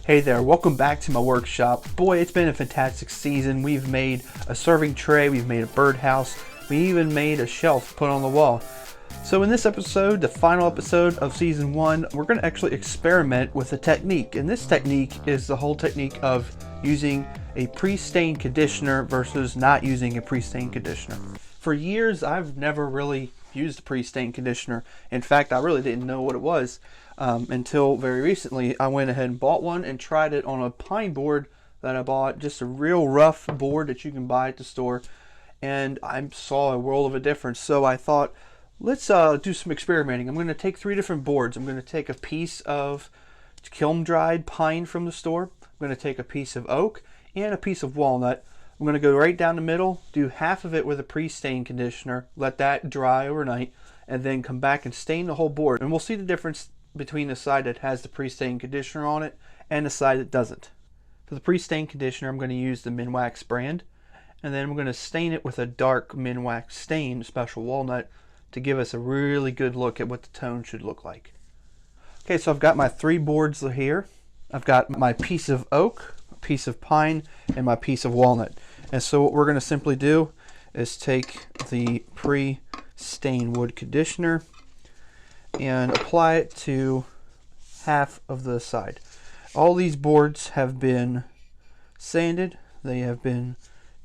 Hey there, welcome back to my workshop. Boy, it's been a fantastic season. We've made a serving tray, we've made a birdhouse, we even made a shelf to put on the wall. So in this episode, the final episode of season 1, we're going to actually experiment with a technique. And this technique is the whole technique of using a pre-stain conditioner versus not using a pre-stain conditioner. For years, I've never really used a pre-stain conditioner. In fact, I really didn't know what it was. Until very recently, I went ahead and bought one and tried it on a pine board that I bought, just a real rough board that you can buy at the store, and I saw a world of a difference. So I thought, let's do some experimenting. I'm going to take 3 different boards. I'm going to take a piece of kiln dried pine from the store, I'm going to take a piece of oak and a piece of walnut. I'm going to go right down the middle, do half of it with a pre-stain conditioner, let that dry overnight, and then come back and stain the whole board, and we'll see the difference between the side that has the pre-stain conditioner on it and the side that doesn't. For the pre-stain conditioner, I'm going to use the Minwax brand, and then I'm going to stain it with a dark Minwax stain, special walnut, to give us a really good look at what the tone should look like. Okay, so I've got my 3 boards here. I've got my piece of oak, a piece of pine, and my piece of walnut. And so what we're going to simply do is take the pre-stain wood conditioner and apply it to half of the side. All these boards have been sanded. They have been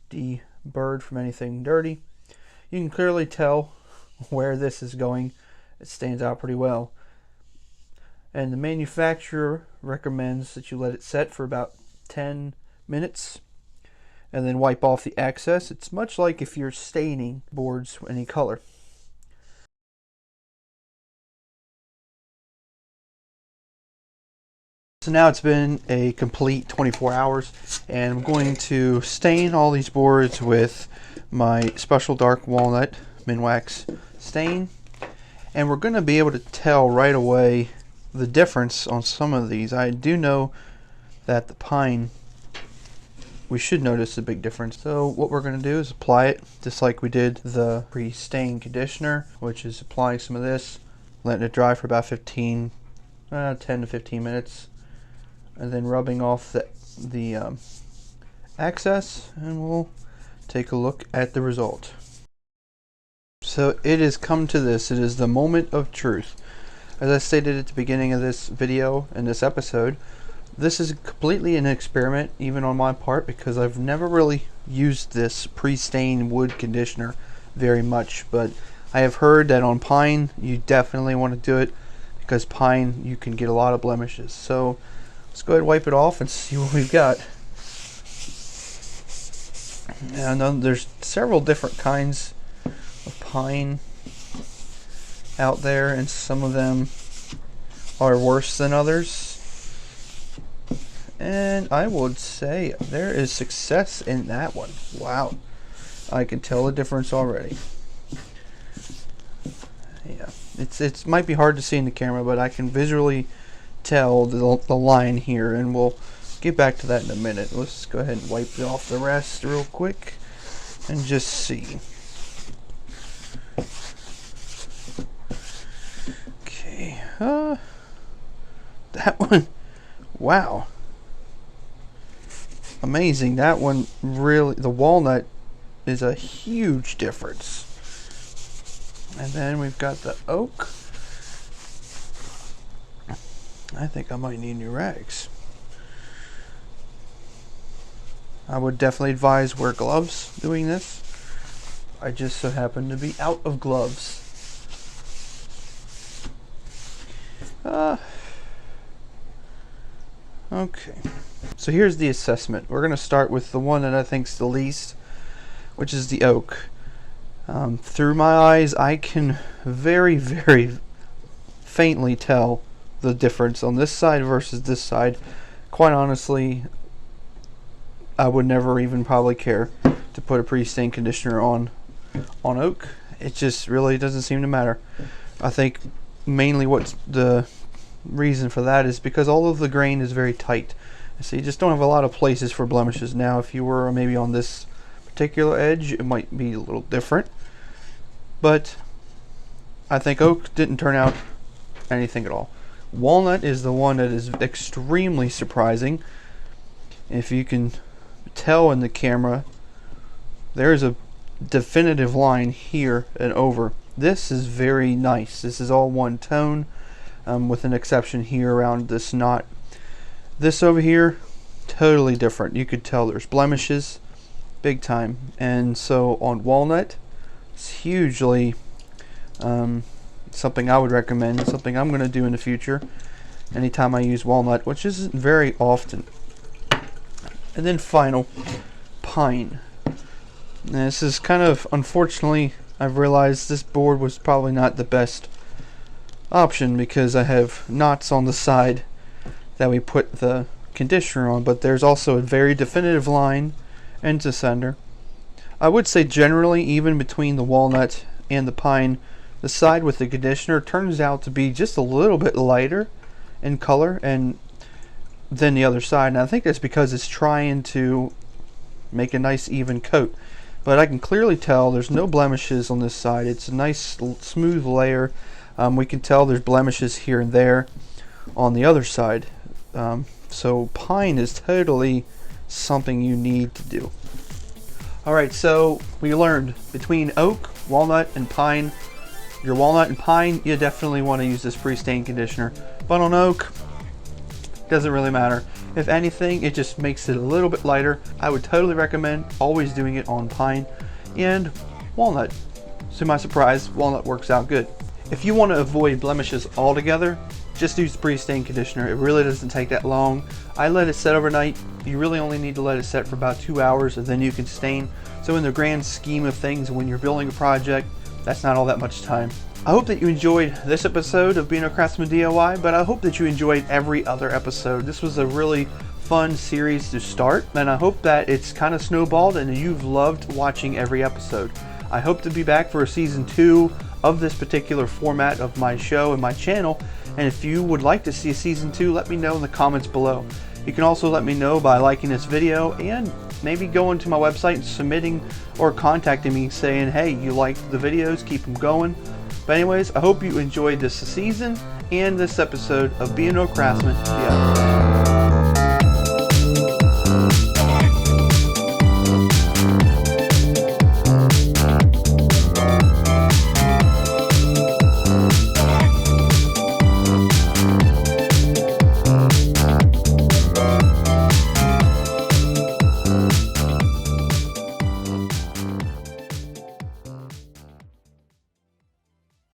deburred from anything dirty. You can clearly tell where this is going. It stands out pretty well. And the manufacturer recommends that you let it set for about 10 minutes and then wipe off the excess. It's much like if you're staining boards any color. So now it's been a complete 24 hours, and I'm going to stain all these boards with my special dark walnut Minwax stain, and we're going to be able to tell right away the difference on some of these. I do know that the pine, we should notice a big difference. So what we're going to do is apply it just like we did the pre-stain conditioner, which is applying some of this, letting it dry for about 10 to 15 minutes. And then rubbing off the excess, and we'll take a look at the result. So it has come to this. It is the moment of truth. As I stated at the beginning of this video and this episode, this is completely an experiment, even on my part, because I've never really used this pre-stain wood conditioner very much. But I have heard that on pine, you definitely want to do it, because pine, you can get a lot of blemishes. So let's go ahead and wipe it off and see what we've got. And there's several different kinds of pine out there, and some of them are worse than others. And I would say there is success in that one. Wow, I can tell the difference already. Yeah, it might be hard to see in the camera, but I can visually tell the line here, and we'll get back to that in a minute. Let's go ahead and wipe off the rest real quick and just see. Okay, that one, wow, amazing. That one really, the walnut is a huge difference. And then we've got the oak. I think I might need new rags. I would definitely advise wear gloves doing this. I just so happen to be out of gloves. Okay, so here's the assessment. We're going to start with the one that I think is the least, which is the oak. Through my eyes, I can very, very faintly tell the difference on this side versus this side. Quite honestly, I would never even probably care to put a pre-stain conditioner on oak. It just really doesn't seem to matter. I think mainly what's the reason for that is because all of the grain is very tight, so you just don't have a lot of places for blemishes. Now if you were maybe on this particular edge, it might be a little different, but I think oak didn't turn out anything at all. Walnut is the one that is extremely surprising. If you can tell in the camera, there's a definitive line here and over. This is very nice. This is all one tone, with an exception here around this knot. This over here, totally different. You could tell there's blemishes, big time. And so on walnut, it's hugely something I would recommend, something I'm going to do in the future anytime I use walnut, which isn't very often. And then final, pine. Now, this is kind of, unfortunately, I've realized this board was probably not the best option because I have knots on the side that we put the conditioner on, but there's also a very definitive line into center. I would say generally, even between the walnut and the pine, the side with the conditioner turns out to be just a little bit lighter in color and than the other side, and I think that's because it's trying to make a nice even coat. But I can clearly tell there's no blemishes on this side. It's a nice smooth layer. We can tell there's blemishes here and there on the other side. So pine is totally something you need to do. Alright, so we learned between oak, walnut, and pine. Your walnut and pine, you definitely want to use this pre-stain conditioner. But on oak, doesn't really matter. If anything, it just makes it a little bit lighter. I would totally recommend always doing it on pine and walnut. To my surprise, walnut works out good. If you want to avoid blemishes altogether, just use the pre-stain conditioner. It really doesn't take that long. I let it set overnight. You really only need to let it set for about 2 hours and then you can stain. So in the grand scheme of things, when you're building a project, that's not all that much time. I hope that you enjoyed this episode of Being a Craftsman DIY, but I hope that you enjoyed every other episode. This was a really fun series to start, and I hope that it's kind of snowballed and you've loved watching every episode. I hope to be back for a season 2 of this particular format of my show and my channel, and if you would like to see a season 2, let me know in the comments below. You can also let me know by liking this video and maybe going to my website and submitting or contacting me saying, hey, you like the videos, keep them going. But anyways, I hope you enjoyed this season and this episode of Being a Craftsman DIY.